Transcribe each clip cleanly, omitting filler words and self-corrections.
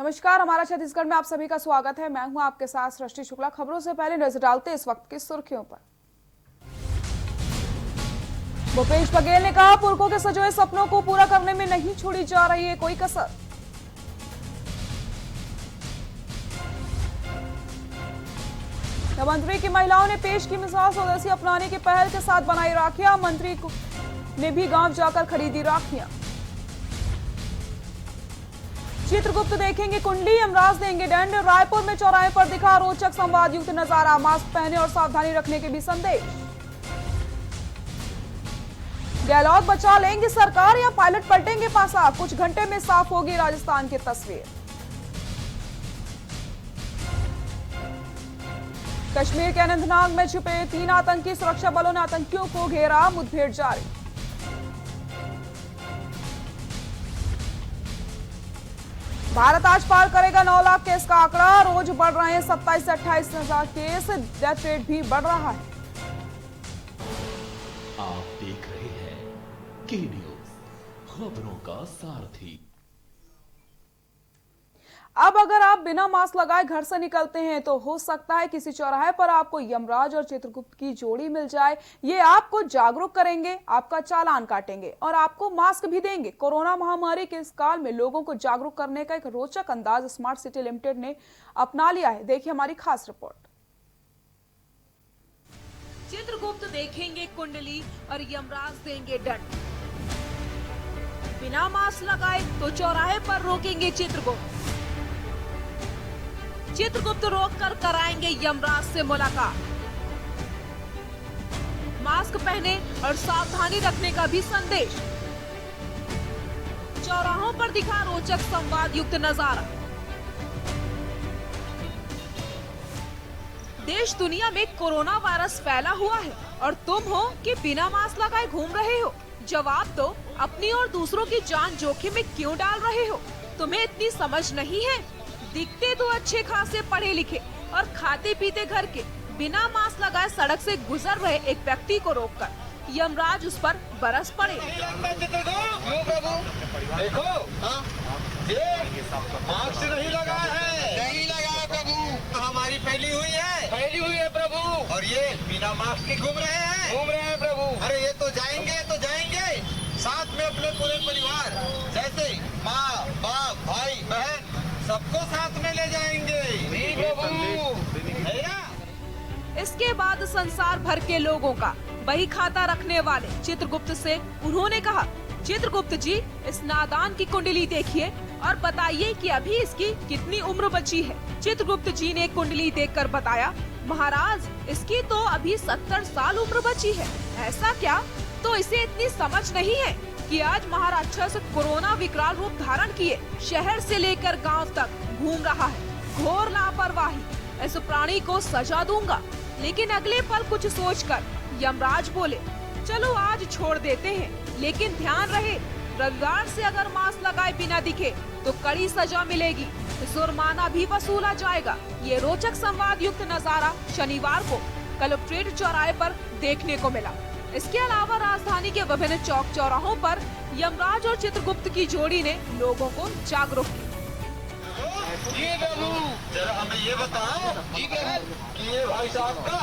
नमस्कार, हमारा छत्तीसगढ़ में आप सभी का स्वागत है। मैं हूं आपके साथ सृष्टि शुक्ला। खबरों से पहले नजर डालते इस वक्त की सुर्खियों पर। भूपेश बघेल ने कहा, पुरखों के सजोए सपनों को पूरा करने में नहीं छोड़ी जा रही है कोई कसर। मंत्री की महिलाओं ने पेश की मिसाल, स्वदेशी अपनाने की पहल के साथ बनाई राखियां। मंत्री ने भी गांव जाकर खरीदी राखियां। चित्रगुप्त देखेंगे कुंडली, यमराज देंगे दंड। रायपुर में चौराहे पर दिखा रोचक संवाद युक्त नजारा। मास्क पहने और सावधानी रखने के भी संदेश। गहलोत बचा लेंगे सरकार या पायलट पलटेंगे पासा, कुछ घंटे में साफ होगी राजस्थान की तस्वीर। कश्मीर के अनंतनाग में छुपे 3 आतंकी, सुरक्षा बलों ने आतंकियों को घेरा, मुठभेड़ जारी। भारत आज पार करेगा 9 लाख केस का आंकड़ा। रोज बढ़ रहे हैं 27 से 28 हजार केस। डेथ रेट भी बढ़ रहा है। आप देख रहे हैं के न्यूज, खबरों का सारथी। अब अगर आप बिना मास्क लगाए घर से निकलते हैं तो हो सकता है किसी चौराहे पर आपको यमराज और चित्रगुप्त की जोड़ी मिल जाए। ये आपको जागरूक करेंगे, आपका चालान काटेंगे और आपको मास्क भी देंगे। कोरोना महामारी के इस काल में लोगों को जागरूक करने का एक रोचक अंदाज स्मार्ट सिटी लिमिटेड ने अपना लिया है। देखिए हमारी खास रिपोर्ट। चित्रगुप्त देखेंगे कुंडली और यमराज देंगे दंड। बिना मास्क लगाए तो चौराहे पर रोकेंगे चित्रगुप्त। चित्रगुप्त रोककर कराएंगे यमराज से मुलाकात। मास्क पहने और सावधानी रखने का भी संदेश। चौराहों पर दिखा रोचक संवाद युक्त नजारा। देश दुनिया में कोरोना वायरस फैला हुआ है और तुम हो कि बिना मास्क लगाए घूम रहे हो। जवाब दो, अपनी और दूसरों की जान जोखिम में क्यों डाल रहे हो? तुम्हें इतनी समझ नहीं है? दिखते तो अच्छे खासे पढ़े लिखे और खाते पीते घर के, बिना मास्क लगाए सड़क से गुजर रहे एक व्यक्ति को रोककर यमराज उस पर बरस पड़े। देखो, मास्क नहीं लगा है, नहीं लगा प्रभु। हमारी फैली हुई है प्रभु। और ये बिना मास्क के घूम रहे हैं प्रभु। अरे ये तो जाएंगे साथ में अपने पूरे परिवार, जैसे माँ बाप भाई बहन सबको साथ में ले जाएंगे प्रभु। इसके बाद संसार भर के लोगों का बही खाता रखने वाले चित्रगुप्त से उन्होंने कहा, चित्रगुप्त जी, इस नादान की कुंडली देखिए और बताइए कि अभी इसकी कितनी उम्र बची है। चित्रगुप्त जी ने कुंडली देखकर बताया, महाराज इसकी तो अभी 70 साल उम्र बची है। ऐसा क्या? तो इसे इतनी समझ नहीं है कि आज महाराक्षस कोरोना विकराल रूप धारण किए शहर से लेकर गांव तक घूम रहा है। घोर लापरवाही, इस प्राणी को सजा दूंगा। लेकिन अगले पल कुछ सोचकर यमराज बोले, चलो आज छोड़ देते हैं, लेकिन ध्यान रहे रविवार से अगर मास्क लगाए बिना दिखे तो कड़ी सजा मिलेगी, जुर्माना भी वसूला जाएगा। ये रोचक संवाद युक्त नजारा शनिवार को कलेक्ट्रेट चौराहे पर देखने को मिला। इसके अलावा राजधानी के विभिन्न चौक चौराहों पर यमराज और चित्रगुप्त की जोड़ी ने लोगों को जागरूक किया। जरा हमें ये बताओ कि ये भाई साहब का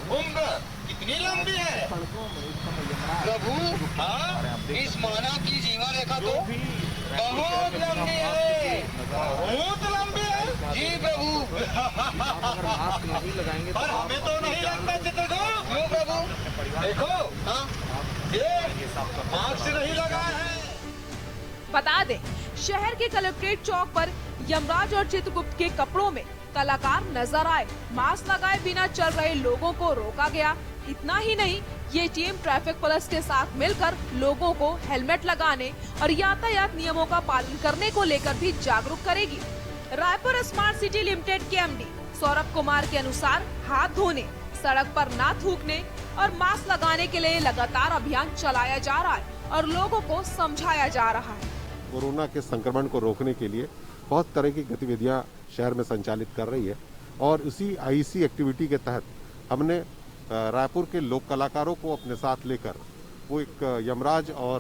उम्र कितनी लंबी है प्रभु? हाँ, इस मानव की जीवन रेखा तो बहुत लंबी है, बहुत लंबी है जी प्रभु। पर हमें तो नहीं लगता चित्रगुप्त। क्यों प्रभु? देखो, हाँ, ये मास्क नहीं लगा है। बता दें, शहर के कलेक्ट्रेट चौक पर यमराज और चित्रगुप्त के कपड़ों में कलाकार नजर आए। मास्क लगाए बिना चल रहे लोगों को रोका गया। इतना ही नहीं, ये टीम ट्रैफिक पुलिस के साथ मिलकर लोगों को हेलमेट लगाने और यातायात नियमों का पालन करने को लेकर भी जागरूक करेगी। रायपुर स्मार्ट सिटी लिमिटेड के एमडी सौरभ कुमार के अनुसार हाथ धोने, सड़क पर ना थूकने और मास्क लगाने के लिए लगातार अभियान चलाया जा रहा है और लोगों को समझाया जा रहा है। कोरोना के संक्रमण को रोकने के लिए बहुत तरह की गतिविधियां शहर में संचालित कर रही है और इसी आईसी एक्टिविटी के तहत हमने रायपुर के लोक कलाकारों को अपने साथ लेकर वो एक यमराज और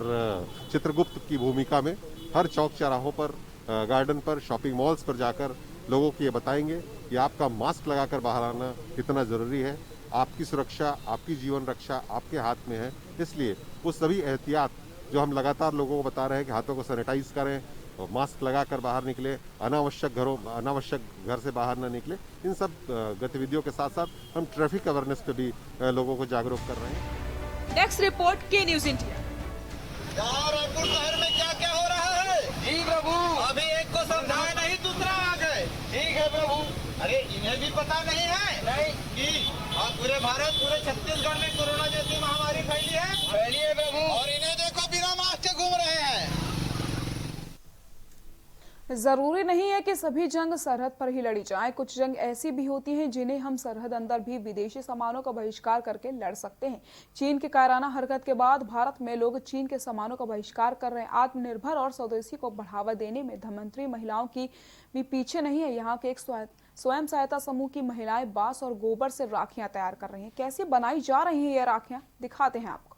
चित्रगुप्त की भूमिका में हर चौक चौराहों पर गार्डन पर, शॉपिंग मॉल्स पर जाकर लोगों को ये बताएंगे कि आपका मास्क लगाकर बाहर आना कितना ज़रूरी है। आपकी सुरक्षा, आपकी जीवन रक्षा आपके हाथ में है। इसलिए वो सभी एहतियात जो हम लगातार लोगों को बता रहे हैं कि हाथों को सैनिटाइज करें और मास्क लगाकर बाहर निकले, अनावश्यक घर से बाहर न निकले, इन सब गतिविधियों के साथ साथ हम ट्रैफिक अवेयरनेस पे भी लोगों को जागरूक कर रहे हैं। डेस्क रिपोर्ट, के न्यूज इंडिया। रायपुर शहर में क्या क्या हो रहा है? जी प्रभु, अभी एक को समझाए नहीं, दूसरा आ गए। ठीक है प्रभु। अरे इन्हें भी पता नहीं है नहीं कि पूरे भारत, पूरे छत्तीसगढ़ में कोरोना जैसी महामारी फैली है प्रभु, और इन्हें देखो बिना मास्क के घूम रहे हैं। जरूरी नहीं है कि सभी जंग सरहद पर ही लड़ी जाए। कुछ जंग ऐसी भी होती हैं जिन्हें हम सरहद अंदर भी विदेशी सामानों का बहिष्कार करके लड़ सकते हैं। चीन के कायराना हरकत के बाद भारत में लोग चीन के सामानों का बहिष्कार कर रहे हैं। आत्मनिर्भर और स्वदेशी को बढ़ावा देने में धमंतरी महिलाओं की भी पीछे नहीं है। यहाँ के एक स्वयं सहायता समूह की महिलाएं बांस और गोबर से राखियां तैयार कर रही हैं। कैसे बनाई जा रही हैं ये राखियां, दिखाते हैं आपको।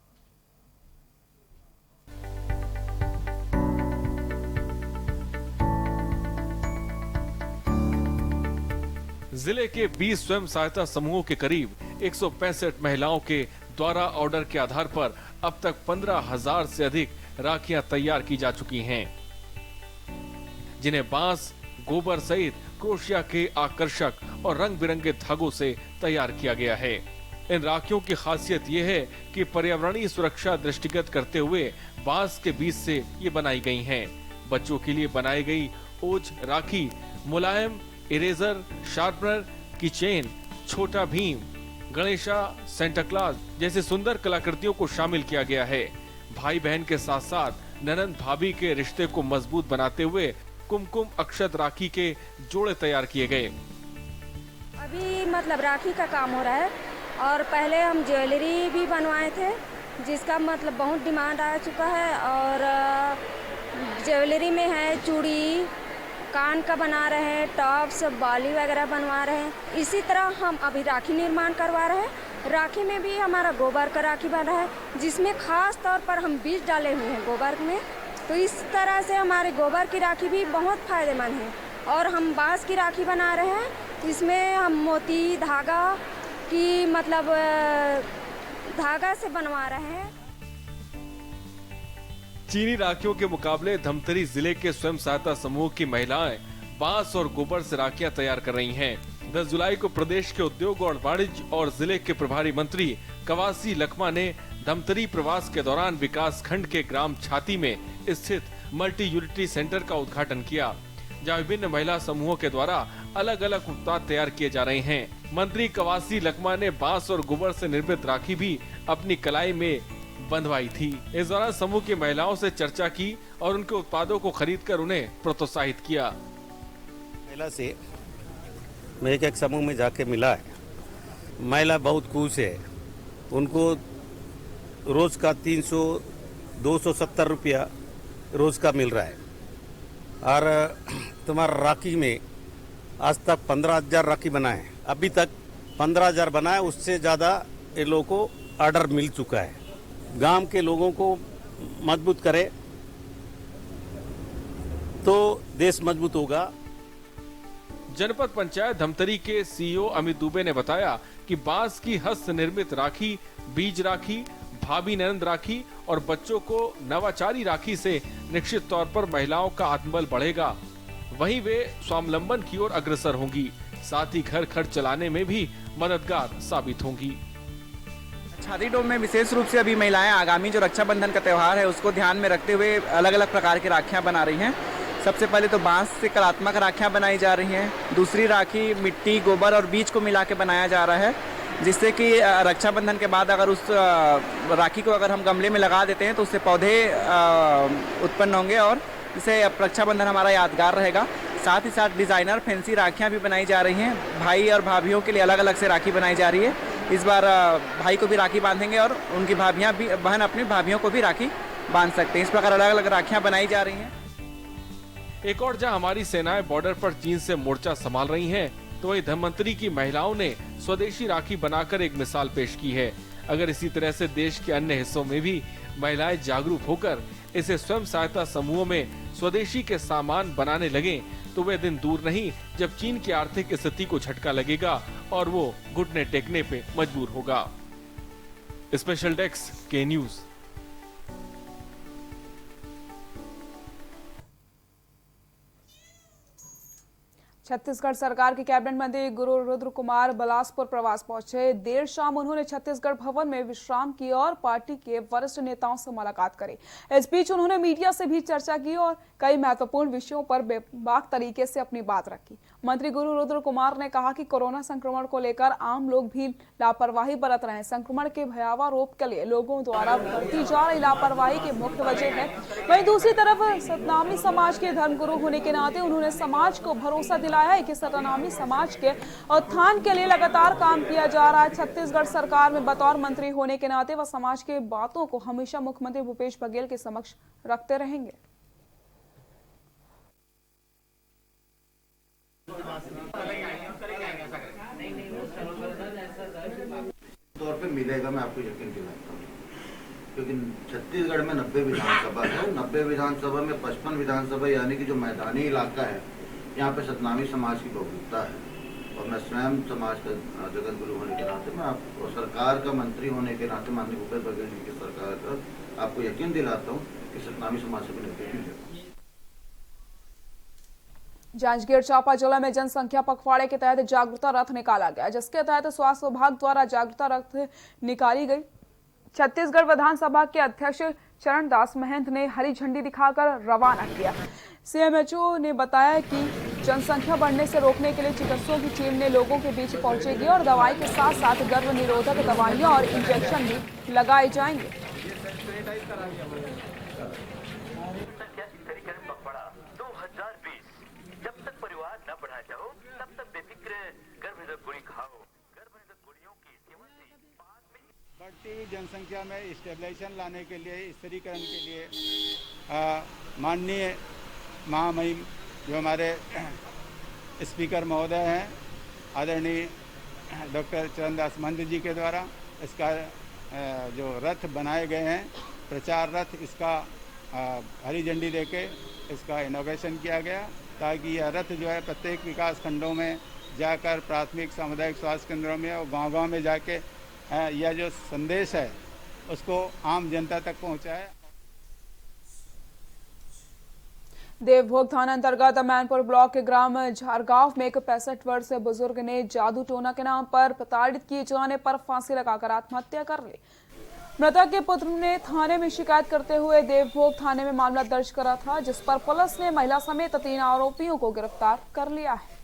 जिले के 20 स्वयं सहायता समूहों के करीब 165 महिलाओं के द्वारा ऑर्डर के आधार पर अब तक 15,000 से अधिक राखियां तैयार की जा चुकी हैं, जिन्हें बांस, गोबर सहित क्रोशिया के आकर्षक और रंग बिरंगे धागों से तैयार किया गया है। इन राखियों की खासियत ये है कि पर्यावरणीय सुरक्षा दृष्टिगत करते हुए बांस के बीज से ये बनाई गई हैं। बच्चों के लिए बनाई गई ओज राखी मुलायम इरेजर, शार्पनर की चेन, छोटा भीम, गणेशा, सेंटा क्लॉज जैसे सुंदर कलाकृतियों को शामिल किया गया है। भाई बहन के साथ साथ ननंद भाभी के रिश्ते को मजबूत बनाते हुए कुमकुम अक्षत राखी के जोड़े तैयार किए गए। अभी मतलब राखी का काम हो रहा है और पहले हम ज्वेलरी भी बनवाए थे, जिसका मतलब बहुत डिमांड आ चुका है। और ज्वेलरी में है चूड़ी, कान का बना रहे हैं, टॉप्स, बाली वगैरह बनवा रहे हैं। इसी तरह हम अभी राखी निर्माण करवा रहे हैं। राखी में भी हमारा गोबर का राखी बन रहा है, जिसमें खास तौर पर हम बीज डाले हुए हैं गोबर में। तो इस तरह से हमारे गोबर की राखी भी बहुत फायदेमंद है। और हम बांस की राखी बना रहे हैं, इसमें हम मोती धागा की मतलब धागा से बनवा रहे हैं। चीनी राखियों के मुकाबले धमतरी जिले के स्वयं सहायता समूह की महिलाएं बांस और गोबर से राखियां तैयार कर रही हैं। 10 जुलाई को प्रदेश के उद्योग और वाणिज्य और जिले के प्रभारी मंत्री कवासी लखमा ने धमतरी प्रवास के दौरान विकास खंड के ग्राम छाती में स्थित मल्टी यूटिलिटी सेंटर का उद्घाटन किया, जहाँ विभिन्न महिला समूहों के द्वारा अलग अलग उत्पाद तैयार किए जा रहे हैं। मंत्री कवासी लखमा ने बांस और गोबर से निर्मित राखी भी अपनी कलाई में बंधवाई थी। इस दौरान समूह की महिलाओं से चर्चा की और उनके उत्पादों को खरीदकर उन्हें प्रोत्साहित किया। महिला से मैं एक समूह में जाके मिला है, महिला बहुत खुश है। उनको रोज का 270 रुपया रोज का मिल रहा है। और तुम्हारा राखी में आज तक 15,000 राखी बनाए, अभी तक 15,000 बनाए, उससे ज़्यादा ये लोगों को ऑर्डर मिल चुका है। गांव के लोगों को मजबूत करे तो देश मजबूत होगा। जनपद पंचायत धमतरी के सीईओ अमित दुबे ने बताया कि बांस की हस्त निर्मित राखी, बीज राखी, भाभी ननंद राखी और बच्चों को नवाचारी राखी से निश्चित तौर पर महिलाओं का आत्मबल बढ़ेगा। वहीं वे स्वावलंबन की ओर अग्रसर होंगी, साथ ही घर खर्च चलाने में भी मददगार साबित होंगी। छाती डोम में विशेष रूप से अभी महिलाएं आगामी जो रक्षाबंधन का त्यौहार है उसको ध्यान में रखते हुए अलग अलग प्रकार की राखियां बना रही हैं। सबसे पहले तो बांस से कलात्मक राखियां बनाई जा रही हैं। दूसरी राखी मिट्टी, गोबर और बीज को मिला के बनाया जा रहा है, जिससे कि रक्षाबंधन के बाद अगर उस राखी को अगर हम गमले में लगा देते हैं तो उससे पौधे उत्पन्न होंगे और इससे रक्षाबंधन हमारा यादगार रहेगा। साथ ही साथ डिज़ाइनर फैंसी राखियाँ भी बनाई जा रही हैं। भाई और भाभियों के लिए अलग अलग से राखी बनाई जा रही है। इस बार भाई को भी राखी बांधेंगे और उनकी भाभियाँ भी, बहन अपनी भाभियों को भी राखी बांध सकते हैं। इस प्रकार अलग अलग राखियाँ बनाई जा रही हैं। एक और जहां हमारी सेनाएं बॉर्डर पर चीन से मोर्चा संभाल रही हैं, तो वही धमतरी की महिलाओं ने स्वदेशी राखी बनाकर एक मिसाल पेश की है। अगर इसी तरह से देश के अन्य हिस्सों में भी महिलाएं जागरूक होकर इसे स्वयं सहायता समूहों में स्वदेशी के सामान बनाने लगे तो वे दिन दूर नहीं जब चीन की आर्थिक स्थिति को झटका लगेगा और वो घुटने टेकने पे मजबूर होगा। स्पेशल डेस्क के न्यूज। छत्तीसगढ़ सरकार के कैबिनेट मंत्री गुरु रुद्र कुमार बिलासपुर प्रवास पहुंचे। देर शाम उन्होंने छत्तीसगढ़ भवन में विश्राम की और पार्टी के वरिष्ठ नेताओं से मुलाकात करी। इस बीच उन्होंने मीडिया से भी चर्चा की और कई महत्वपूर्ण विषयों पर बेबाक तरीके से अपनी बात रखी। मंत्री गुरु रुद्र कुमार ने कहा कि कोरोना संक्रमण को लेकर आम लोग भी लापरवाही बरत रहे हैं। संक्रमण के भयावह रोक के लिए लोगों द्वारा बरती जा रही लापरवाही की मुख्य वजह है। वहीं दूसरी तरफ सतनामी समाज के धर्मगुरु होने के नाते उन्होंने समाज को भरोसा दिलाया है कि सतनामी समाज के उत्थान के लिए लगातार काम किया जा रहा है। छत्तीसगढ़ सरकार में बतौर मंत्री होने के नाते वह समाज के बातों को हमेशा मुख्यमंत्री भूपेश बघेल के समक्ष रखते रहेंगे। तौर पे मिलेगा, मैं आपको यकीन दिलाता हूँ, क्योंकि छत्तीसगढ़ में 90 विधानसभा है। 90 विधानसभा में 55 विधानसभा यानी कि जो मैदानी इलाका है, यहाँ पे सतनामी समाज की बहुलता है। और मैं स्वयं समाज का जगत गुरु होने के नाते, मैं आपको सरकार का मंत्री होने के नाते, माननीय भूपेश बघेल जी की सरकार का आपको यकीन दिलाता हूँ कि सतनामी समाज से भी निपटेंगे। जांजगीर चांपा जिला में जनसंख्या पखवाड़े के तहत जागरूकता रथ निकाला गया, जिसके तहत स्वास्थ्य विभाग द्वारा जागरूकता रथ निकाली गई। छत्तीसगढ़ विधानसभा के अध्यक्ष चरणदास महंत ने हरी झंडी दिखाकर रवाना किया। सीएमएचओ ने बताया कि जनसंख्या बढ़ने से रोकने के लिए चिकित्सकों की टीम ने लोगों के बीच पहुंचेगी और दवाई के साथ साथ गर्भ निरोधक दवाइयां और इंजेक्शन भी लगाए जाएंगे। जब तक परिवार न बढ़ा जाओ तब तक बेफिक्र गर्भनिरोधक गोली खाओ। गर्भनिरोधक गोलियों की सेवन से बाद में बढ़ती हुई जनसंख्या में स्टेबलाइजेशन लाने के लिए, स्थिरीकरण के लिए माननीय महामहिम जो हमारे स्पीकर महोदय हैं, आदरणीय डॉक्टर चरणदास महंत जी के द्वारा इसका जो रथ बनाए गए हैं, प्रचार रथ, इसका हरी झंडी देके इसका इनॉग्रेशन किया गया, ताकि यह रथ जो है प्रत्येक विकास खंडों में जाकर प्राथमिक सामुदायिक स्वास्थ्य केंद्रों में और गांव-गांव में जाके यह जो संदेश है उसको आम जनता तक पहुंचाए। देवभोग थाना अंतर्गत मैनपुर ब्लॉक के ग्राम झारगांव में एक 65 वर्षीय बुजुर्ग ने जादू टोना के नाम पर प्रताड़ित किए जाने पर फांसी लगाकर आत्महत्या कर ली। मृतक के पुत्र ने थाने में शिकायत करते हुए देवभोग थाने में मामला दर्ज करा था, जिस पर पुलिस ने महिला समेत 3 आरोपियों को गिरफ्तार कर लिया है।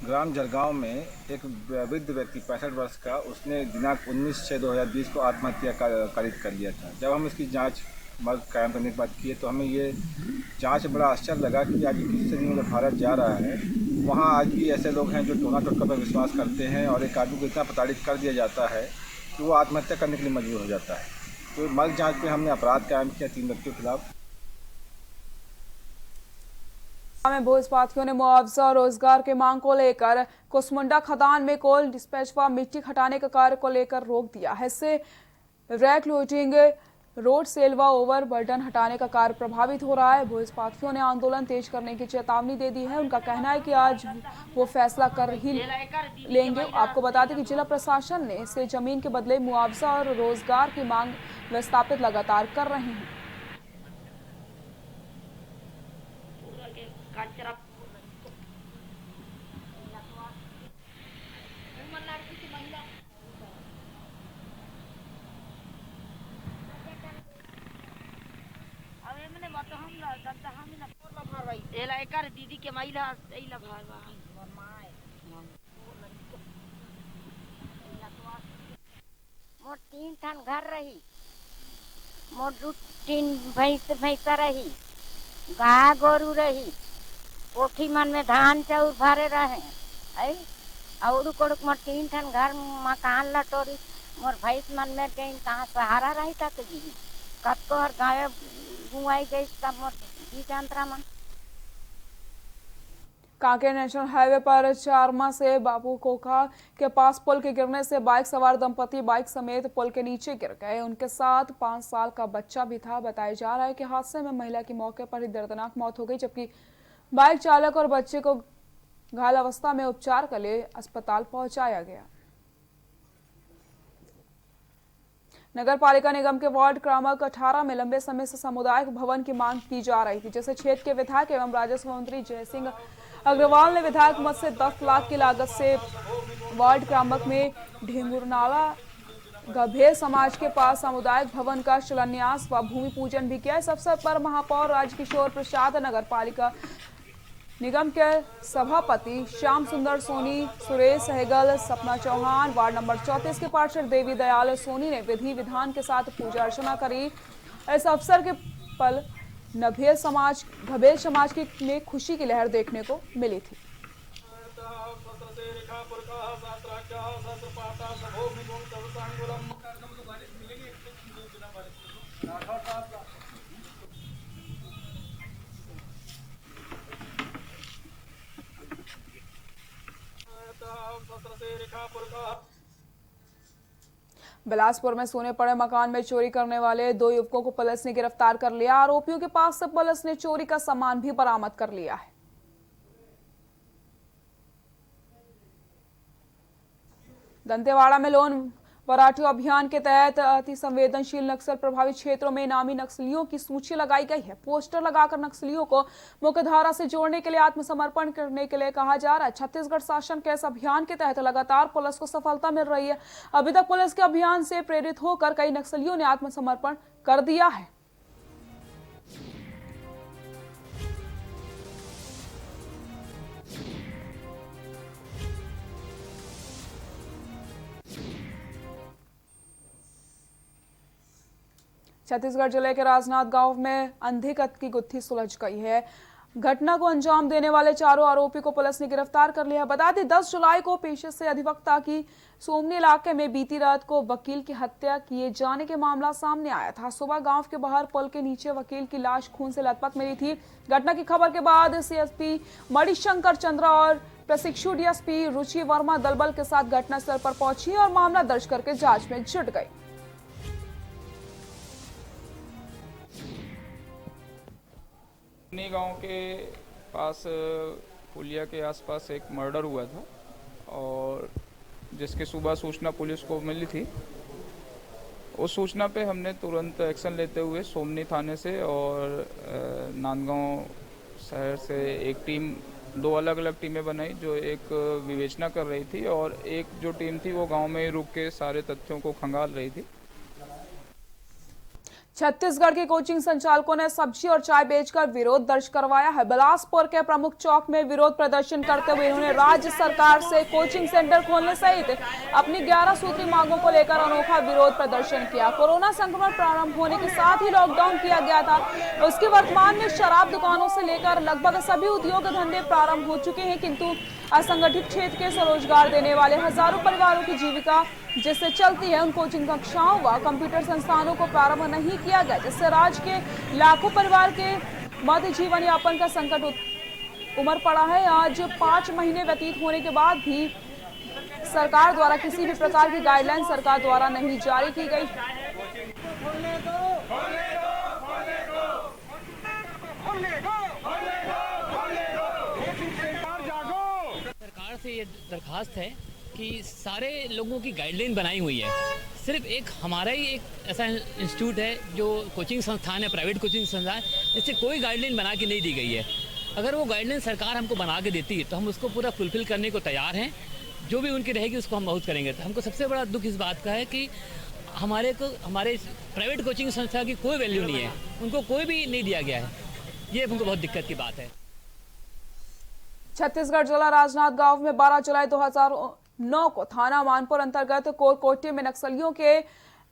ग्राम जरगांव में एक वृद्ध व्यक्ति 65 वर्ष का, उसने दिनांक 19/6/2020 को आत्महत्या कारित कर लिया था। जब हम इसकी जांच कायम करने की बात की तो हमें ये जांच बड़ा आश्चर्य लगा कि आज किसी सदी में भारत जा रहा है, वहाँ आज भी ऐसे लोग हैं जो टोना टोटका पर विश्वास करते हैं और एक आदमी को इतना प्रताड़ित कर दिया जाता है कि वो आत्महत्या करने के लिए मजबूर हो जाता है। तो मर्ग जाँच पर हमने अपराध कायम किया 3 व्यक्तियों के खिलाफ। में भोजपाथियों ने मुआवजा और रोजगार की मांग को लेकर कुसमुंडा खदान में कोल डिस्पैच व मिट्टी हटाने के कार्य को लेकर रोक दिया है। इससे रैक लोडिंग, रोड सेल व ओवरबर्डन हटाने का कार्य प्रभावित हो रहा है। भोजपाथियों ने आंदोलन तेज करने की चेतावनी दे दी है। उनका कहना है कि आज वो फैसला कर ही लेंगे। आपको बता दें कि जिला प्रशासन ने इसे जमीन के बदले मुआवजा और रोजगार की मांग विस्थापित लगातार कर रहे हैं। दीदी के महिला मोर 3 ठन घर रही, मोर 2-3 भैंसा रही, गाय गोरू रही, कोठी मन में धान चाउर भरे रहे है और कोड़क मोर 3 ठन घर मकान लटोरी, मोर भैंस मन में कहीं कहाँ सहारा रही था तो जी कब को हर गाय गुआई गई तब मोर जी संतरामन। कांकेर नेशनल हाईवे पर चारमा से बाबू कोखा के पास पुल के गिरने से बाइक सवार दंपति बाइक समेत पुल के नीचे गिर गए। उनके साथ 5 साल का बच्चा भी था। बताया जा रहा है कि हादसे में महिला की मौके पर ही दर्दनाक मौत हो गई, जबकि बाइक चालक और बच्चे को घायल अवस्था में उपचार के लिए अस्पताल पहुंचाया गया। नगर पालिका निगम के वार्ड क्रमांक 18 में लंबे समय से सामुदायिक भवन की मांग की जा रही थी, जिसे क्षेत्र के विधायक एवं राजस्व मंत्री जयसिंह अग्रवाल ने विधायक मद से 10 लाख की लागत से वार्ड क्रमांक में ढेंगुरनाला गभेर समाज के पास सामुदायिक भवन का शिलान्यास व भूमि पूजन भी किया। इस अवसर पर महापौर राजकिशोर प्रसाद, नगर पालिका निगम के सभापति श्याम सुंदर सोनी, सुरेश सहगल, सपना चौहान, वार्ड नंबर 34 के पार्षद देवी दयाल सोनी ने विधि विधान के साथ पूजा अर्चना करी। इस अवसर के पल घबेर समाज की में खुशी की लहर देखने को मिली थी। बिलासपुर में सोने पड़े मकान में चोरी करने वाले 2 युवकों को पुलिस ने गिरफ्तार कर लिया। आरोपियों के पास से पुलिस ने चोरी का सामान भी बरामद कर लिया है। दंतेवाड़ा में लोन वराठियों अभियान के तहत अति संवेदनशील नक्सल प्रभावित क्षेत्रों में इनामी नक्सलियों की सूची लगाई गई है। पोस्टर लगाकर नक्सलियों को मुख्यधारा से जोड़ने के लिए आत्मसमर्पण करने के लिए कहा जा रहा है। छत्तीसगढ़ शासन के इस अभियान के तहत लगातार पुलिस को सफलता मिल रही है। अभी तक पुलिस के अभियान से प्रेरित होकर कई नक्सलियों ने आत्मसमर्पण कर दिया है। छत्तीसगढ़ जिले के राजनाथ गांव में अंधे कत की गुत्थी सुलझ गई है। घटना को अंजाम देने वाले चारों आरोपी को पुलिस ने गिरफ्तार कर लिया। बता दें 10 जुलाई को पेशे से अधिवक्ता की सोमनी इलाके में बीती रात को वकील की हत्या किए जाने के मामला सामने आया था। सुबह गांव के बाहर पुल के नीचे वकील की लाश खून से लथपथ मिली थी। घटना की खबर के बाद सीएसपी मणिशंकर चंद्रा और प्रशिक्षु डीएसपी रुचि वर्मा दलबल के साथ घटनास्थल पर पहुंची और मामला दर्ज करके जांच में जुट गई। गांव के पास पुलिया के आसपास एक मर्डर हुआ था और जिसके सुबह सूचना पुलिस को मिली थी। उस सूचना पे हमने तुरंत एक्शन लेते हुए सोमनी थाने से और नांदगांव शहर से एक टीम, 2 अलग अलग टीमें बनाई जो एक विवेचना कर रही थी और एक जो टीम थी वो गांव में रुक के सारे तथ्यों को खंगाल रही थी। छत्तीसगढ़ के कोचिंग संचालकों ने सब्जी और चाय बेचकर विरोध दर्ज करवाया है। बिलासपुर के प्रमुख चौक में विरोध प्रदर्शन करते हुए उन्होंने राज्य सरकार से कोचिंग सेंटर खोलने सहित अपनी 11 सूत्री मांगों को लेकर अनोखा विरोध प्रदर्शन किया। कोरोना संक्रमण प्रारंभ होने के साथ ही लॉकडाउन किया गया था। उसके वर्तमान में शराब दुकानों से लेकर लगभग सभी उद्योग धंधे प्रारंभ हो चुके हैं, किंतु असंगठित क्षेत्र के स्वरोजगार देने वाले हजारों परिवारों की जीविका जिससे चलती है, उन कोचिंग कक्षाओं व कंप्यूटर संस्थानों को प्रारंभ नहीं किया गया, जिससे राज्य के लाखों परिवार के मध्य जीवन यापन का संकट उमड़ पड़ा है। आज 5 महीने व्यतीत होने के बाद भी सरकार द्वारा किसी भी प्रकार की गाइडलाइन सरकार द्वारा नहीं जारी की गई। सरकार से ये दरखास्त है कि सारे लोगों की गाइडलाइन बनाई हुई है। सिर्फ एक हमारा ही एक ऐसा इंस्टीट्यूट है जो कोचिंग संस्थान है, प्राइवेट कोचिंग संस्थान, जिससे कोई गाइडलाइन बना के नहीं दी गई है। अगर वो गाइडलाइन सरकार हमको बना के देती है तो हम उसको पूरा फुलफिल करने को तैयार हैं। जो भी उनकी रहेगी उसको हम बहुत करेंगे। तो हमको सबसे बड़ा दुख इस बात का है कि हमारे प्राइवेट कोचिंग संस्था की कोई वैल्यू नहीं है, उनको कोई भी नहीं दिया गया है। ये हमको बहुत दिक्कत की बात है। छत्तीसगढ़ जिला राजनाथ गांव में 12 जुलाई 2009 को थाना मानपुर अंतर्गत कोरकोटी में नक्सलियों के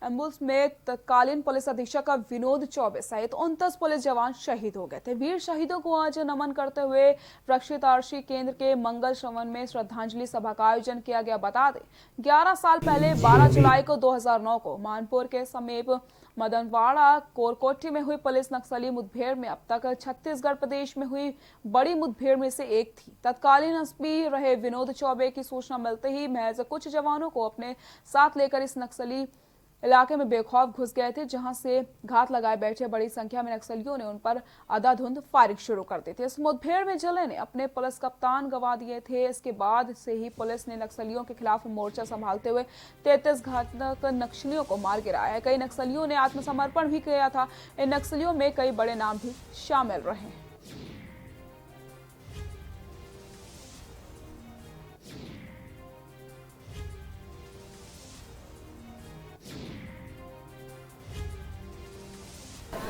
एम्बुलेंस में तत्कालीन पुलिस अधीक्षक विनोद चौबे सहित 29 पुलिस जवान शहीद हो गए थे। वीर शहीदों को आज नमन करते हुए रक्षितार्षी केंद्र के मंगल श्रवण में श्रद्धांजलि सभा का आयोजन किया गया। बता दें 11 साल पहले 12 जुलाई को 2009 को मानपुर के समीप मदनवाड़ा कोरकोठी में हुई पुलिस नक्सली मुठभेड़ में अब तक छत्तीसगढ़ प्रदेश में हुई बड़ी मुठभेड़ में से एक थी। तत्कालीन एसपी रहे विनोद चौबे की सूचना मिलते ही महज कुछ जवानों को अपने साथ लेकर इस नक्सली इलाके में बेखौफ घुस गए थे, जहां से घात लगाए बैठे बड़ी संख्या में नक्सलियों ने उन पर अंधाधुंध फायरिंग शुरू कर दी थी। इस मुठभेड़ में जिले ने अपने पुलिस कप्तान गंवा दिए थे। इसके बाद से ही पुलिस ने नक्सलियों के खिलाफ मोर्चा संभालते हुए 33 घातक नक्सलियों को मार गिराया है। कई नक्सलियों ने आत्मसमर्पण भी किया था। इन नक्सलियों में कई बड़े नाम भी शामिल रहे हैं।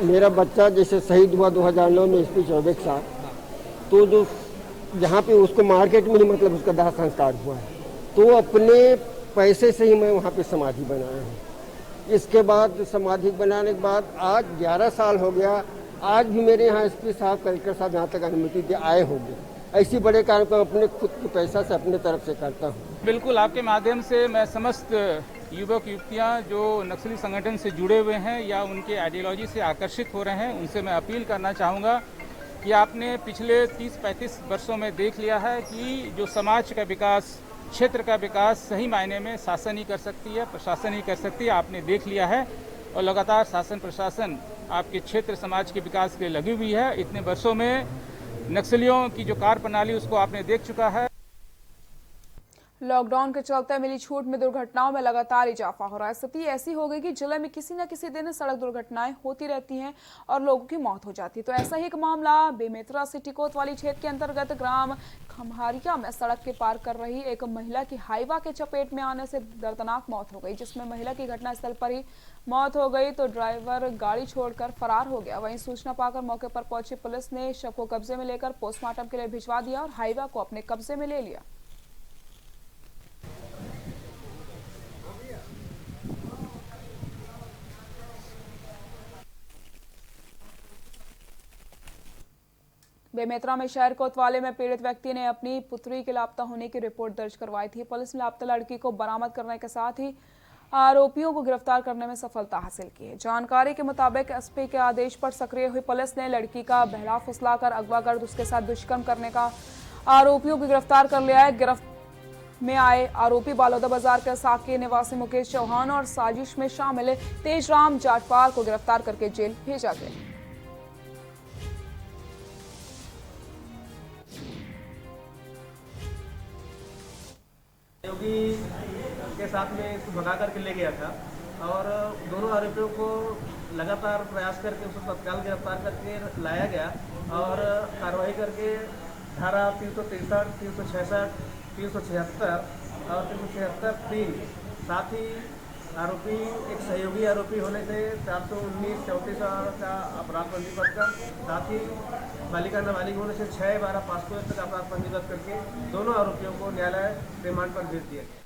मेरा बच्चा जैसे शहीद हुआ 2009 में एसपी चौबे के साथ, तो जो जहाँ पे उसको मार्केट में ही मतलब उसका दाह संस्कार हुआ है, तो अपने पैसे से ही मैं वहाँ पे समाधि बनाया हूँ। इसके बाद समाधि बनाने के बाद आज 11 साल हो गया। आज भी मेरे यहाँ एसपी साहब कलेक्टर साहब यहाँ तक अनुमति दे आए होंगे। ऐसी बड़े कार्य को अपने खुद के पैसा से अपने तरफ से करता हूँ। बिल्कुल, आपके माध्यम से मैं समस्त युवक युवतियाँ जो नक्सली संगठन से जुड़े हुए हैं या उनके आइडियोलॉजी से आकर्षित हो रहे हैं, उनसे मैं अपील करना चाहूँगा कि आपने पिछले 30-35 वर्षों में देख लिया है कि जो समाज का विकास, क्षेत्र का विकास सही मायने में शासन ही कर सकती है, प्रशासन ही कर सकती है। आपने देख लिया है और लगातार शासन प्रशासन आपके क्षेत्र समाज के विकास के लिए लगी हुई है। इतने वर्षों में नक्सलियों की जो कार्य प्रणाली उसको आपने देख चुका है। लॉकडाउन के चलते मिली छूट में दुर्घटनाओं में लगातार इजाफा हो रहा है। स्थिति ऐसी हो गई कि जिले में किसी न किसी दिन सड़क दुर्घटनाएं होती रहती हैं और लोगों की मौत हो जाती है। तो ऐसा ही एक मामला बेमेतरा से टिकोतवाली क्षेत्र के अंतर्गत ग्राम खम्हारिया में सड़क के पार कर रही एक महिला की हाईवा के चपेट में आने से दर्दनाक मौत हो गई, जिसमें महिला की घटनास्थल पर ही मौत हो गई तो ड्राइवर गाड़ी छोड़कर फरार हो गया। वहीं सूचना पाकर मौके पर पहुंची पुलिस ने शव को कब्जे में लेकर पोस्टमार्टम के लिए भिजवा दिया और हाईवा को अपने कब्जे में ले लिया। बेमेतरा में शहर कोतवाली में पीड़ित व्यक्ति ने अपनी पुत्री के लापता होने की रिपोर्ट दर्ज करवाई थी। पुलिस ने लापता लड़की को बरामद करने के साथ ही आरोपियों को गिरफ्तार करने में सफलता हासिल की है। जानकारी के मुताबिक एसपी के आदेश पर सक्रिय हुई पुलिस ने लड़की का बहला फुसलाकर अगवा कर उसके साथ दुष्कर्म करने का आरोपियों को गिरफ्तार कर लिया है। गिरफ्त में आए आरोपी बालोदा बाजार के साकी निवासी मुकेश चौहान और साजिश में शामिल तेजराम जाटपाल को गिरफ्तार करके जेल भेजा गया। योगी के साथ में इसको भगा करके ले गया था और दोनों आरोपियों को लगातार प्रयास करके उसको तत्काल गिरफ्तार करके लाया गया और कार्रवाई करके धारा 363, 366, 376 और 376(3) साथ ही आरोपी एक सहयोगी आरोपी होने से 419, 34 का अपराध पंजीबद्ध का, साथ ही बालिका नाबालिग होने से 6/12/5 तक अपराध पंजीबद्ध करके दोनों आरोपियों को न्यायालय रिमांड पर भेज दिया गया।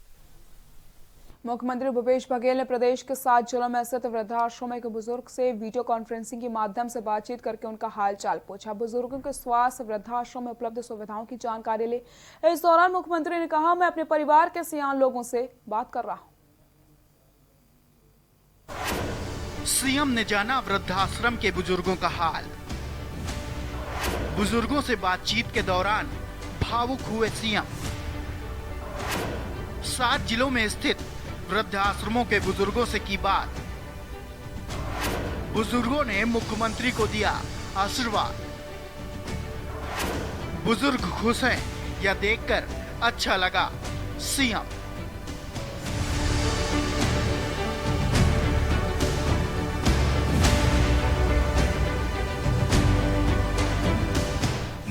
मुख्यमंत्री भूपेश बघेल ने प्रदेश के 7 जिलों में स्थित वृद्धाश्रम के बुजुर्ग से वीडियो कॉन्फ्रेंसिंग के माध्यम से बातचीत करके उनका हाल चाल पूछा। बुजुर्गों के स्वास्थ्य, वृद्धाश्रम में उपलब्ध सुविधाओं की जानकारी ली। इस दौरान मुख्यमंत्री ने कहा, मैं अपने परिवार के सियान लोगों से बात कर रहा हूँ। सीएम ने जाना वृद्धाश्रम के बुजुर्गों का हाल। बुजुर्गों से बातचीत के दौरान भावुक हुए सीएम। 7 जिलों में स्थित वृद्धाश्रमों के बुजुर्गों से की बात। बुजुर्गों ने मुख्यमंत्री को दिया आशीर्वाद। बुजुर्ग खुश हैं, यह देखकर अच्छा लगा सीएम।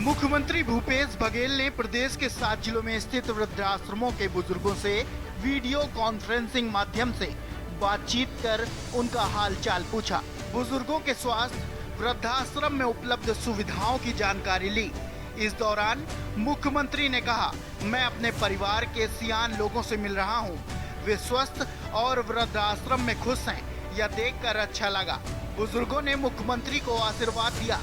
मुख्यमंत्री भूपेश बघेल ने प्रदेश के 7 जिलों में स्थित वृद्धाश्रमों के बुजुर्गों से वीडियो कॉन्फ्रेंसिंग माध्यम से बातचीत कर उनका हाल चाल पूछा। बुजुर्गों के स्वास्थ्य, वृद्धाश्रम में उपलब्ध सुविधाओं की जानकारी ली। इस दौरान मुख्यमंत्री ने कहा, मैं अपने परिवार के सियान लोगों से मिल रहा हूं। वे स्वस्थ और वृद्धाश्रम में खुश हैं, यह देखकर अच्छा लगा। बुजुर्गों ने मुख्यमंत्री को आशीर्वाद दिया।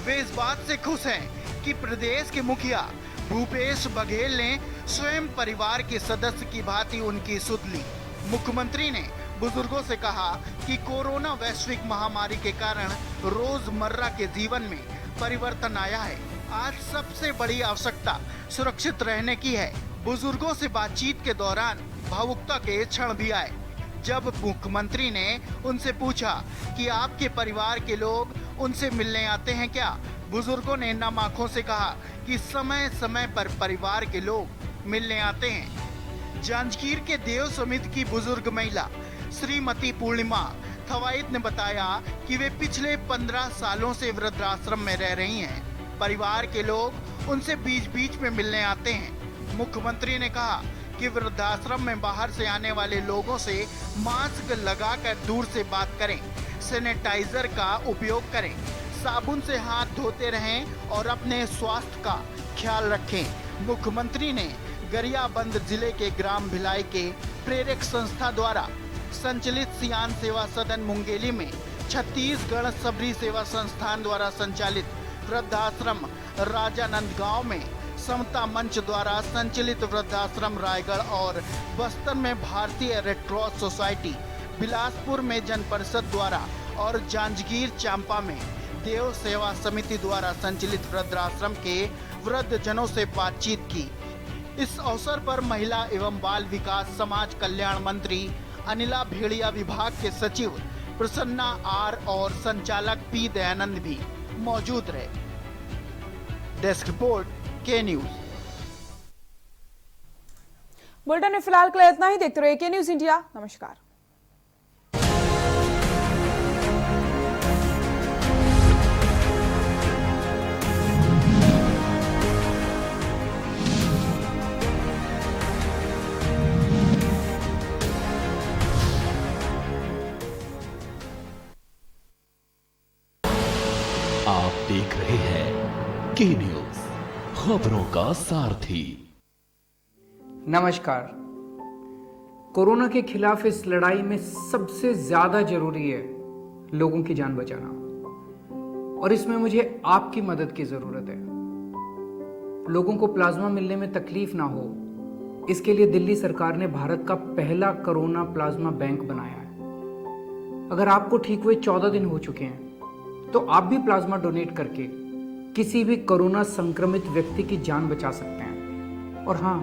वे इस बात से खुश हैं कि प्रदेश के मुखिया भूपेश बघेल ने स्वयं परिवार के सदस्य की भांति उनकी सुध ली। मुख्यमंत्री ने बुजुर्गों से कहा कि कोरोना वैश्विक महामारी के कारण रोजमर्रा के जीवन में परिवर्तन आया है। आज सबसे बड़ी आवश्यकता सुरक्षित रहने की है। बुजुर्गों से बातचीत के दौरान भावुकता के क्षण भी आए। जब मुख्यमंत्री ने उनसे पूछा कि आपके परिवार के लोग उनसे मिलने आते हैं क्या, बुजुर्गों ने नम आंखों से कहा कि समय समय पर परिवार के लोग मिलने आते हैं। जांजगीर के देव समिति की बुजुर्ग महिला श्रीमती पूर्णिमा थवाइत ने बताया कि वे पिछले 15 सालों से वृद्धाश्रम में रह रही हैं। परिवार के लोग उनसे बीच बीच में मिलने आते हैं। मुख्यमंत्री ने कहा कि वृद्धाश्रम में बाहर से आने वाले लोगों से मास्क लगाकर दूर से बात करें, सैनिटाइजर का उपयोग करें, साबुन से हाथ धोते रहें और अपने स्वास्थ्य का ख्याल रखें। मुख्यमंत्री ने गरियाबंद जिले के ग्राम भिलाई के प्रेरक संस्था द्वारा संचालित सियान सेवा सदन मुंगेली में छत्तीसगढ़ सबरी सेवा संस्थान द्वारा संचालित वृद्धाश्रम राजानंद गांव में समता मंच द्वारा संचालित वृद्धाश्रम रायगढ़ और बस्तर में भारतीय रेड क्रॉस सोसाइटी बिलासपुर में जन परिषद द्वारा और जांजगीर चांपा में देव सेवा समिति द्वारा संचालित वृद्धाश्रम के वृद्ध जनों से बातचीत की। इस अवसर पर महिला एवं बाल विकास समाज कल्याण मंत्री अनिला भेड़िया, विभाग के सचिव प्रसन्ना आर और संचालक पी दयानंद भी मौजूद रहे। डेस्क रिपोर्ट के न्यूज। बुलेटिन में फिलहाल के लिए इतना ही। देखते रहिए के न्यूज इंडिया। नमस्कार। आप देख रहे हैं के न्यूज, खबरों का सारथी। नमस्कार। कोरोना के खिलाफ इस लड़ाई में सबसे ज्यादा जरूरी है लोगों की जान बचाना, और इसमें मुझे आपकी मदद की जरूरत है। लोगों को प्लाज्मा मिलने में तकलीफ ना हो, इसके लिए दिल्ली सरकार ने भारत का पहला कोरोना प्लाज्मा बैंक बनाया है। अगर आपको ठीक हुए 14 दिन हो चुके हैं तो आप भी प्लाज्मा डोनेट करके किसी भी कोरोना संक्रमित व्यक्ति की जान बचा सकते हैं। और हाँ,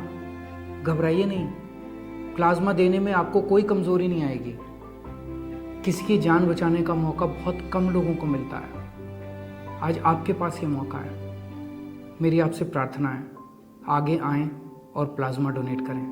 घबराइए नहीं, प्लाज्मा देने में आपको कोई कमजोरी नहीं आएगी। किसी की जान बचाने का मौका बहुत कम लोगों को मिलता है। आज आपके पास ये मौका है। मेरी आपसे प्रार्थना है, आगे आएं और प्लाज्मा डोनेट करें।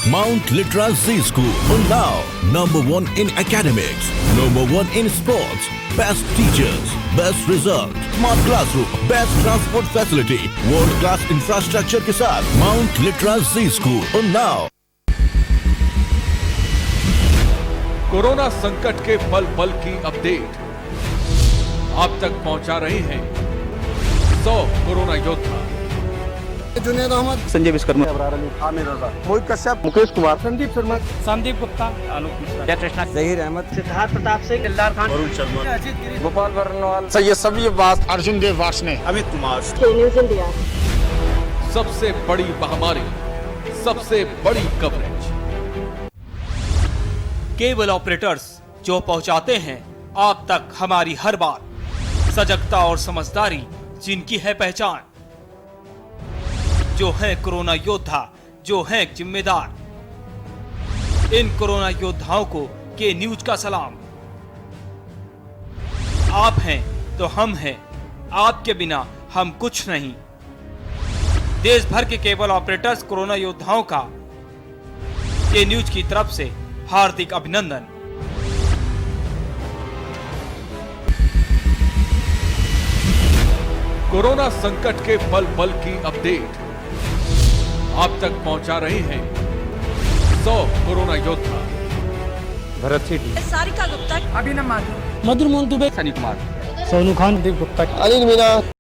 Mount Litra Z School, Unnao, #1 in academics, #1 in sports, best teachers, best result, smart classroom, best transport facility, world class infrastructure के साथ Mount Litra Z School, Unnao। Corona संकट के पल पल की अपडेट आप तक पहुंचा रहे हैं 100 कोरोना योद्धा। जुनेद अहमद, संजय विश्वकर्मा, आमिर रजा, मोहित कश्यप, मुकेश कुमार, संदीप शर्मा, संदीप गुप्ता, आलोक मिश्रा, जयकृष्णा, जहीर अहमद, सिद्धार्थ प्रताप सिंह, दिलदार खान, वरुण शर्मा, गोपाल वर्णवाल, सैयद सभी अब्बास, अर्जुन देव वार्ष्णे, अमित कुमार। News India. सबसे बड़ी महामारी, सबसे बड़ी कवरेज। केबल ऑपरेटर्स जो पहुंचाते हैं आप तक हमारी हर बात, सजगता और समझदारी जिनकी है पहचान, जो है कोरोना योद्धा, जो है जिम्मेदार। इन कोरोना योद्धाओं को के न्यूज का सलाम। आप हैं तो हम हैं, आपके बिना हम कुछ नहीं। देश भर के केबल ऑपरेटर्स कोरोना योद्धाओं का के न्यूज की तरफ से हार्दिक अभिनंदन। कोरोना संकट के पल पल की अपडेट आप तक पहुंचा रहे हैं 100 कोरोना योद्धा। भरत सेठी, सारिका गुप्ता, अभिनव माथुर, मधुर मोहन दुबे, सनी कुमार, सोनू खान, दीप गुप्ता, अनिल मीना।